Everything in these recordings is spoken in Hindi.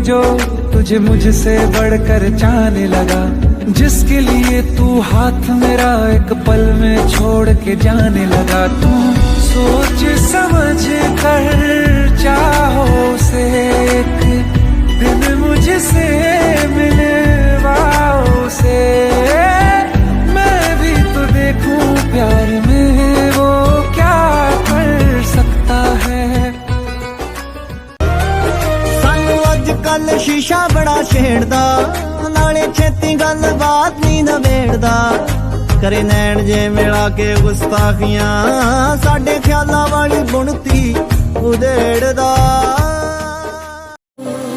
जो तुझे मुझसे बढ़कर चाहने लगा, जिसके लिए तू हाथ मेरा एक पल में छोड़ के जाने लगा। तू सोच समझ कर चाहो से एक दिन मुझसे मिलवाओ से, मैं भी तो देखूं प्यार में वो क्या कर सकता है। सानू अजकल शीशा बड़ा छेड़दा, नाले छेती गल बात नहीं नवेड़दा, करे नैन जे मिला के गुस्ताखियां, साडे ख्यालां वाली बुनती उधेड़दा।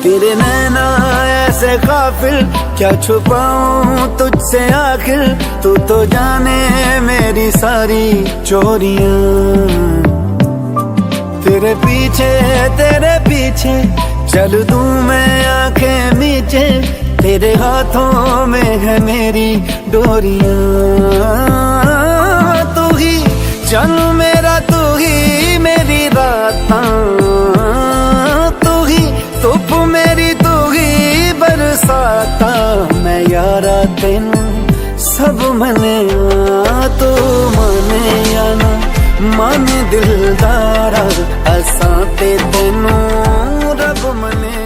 तेरे नैना ऐसे काफिल, क्या छुपाऊं तुझसे आखिर, तू तो जाने मेरी सारी चोरियां। तेरे पीछे चल दूं मैं आंखें नीचे, तेरे हाथों में है मेरी डोरियां। तू ही चल मेरा, तू ही मेरी रातां, तू ही धुप मेरी, तू ही बरसाता। मैं यारा तेनू सब मने, तू माने या ना माने दिलदारा, असां ते तेनू रब मने।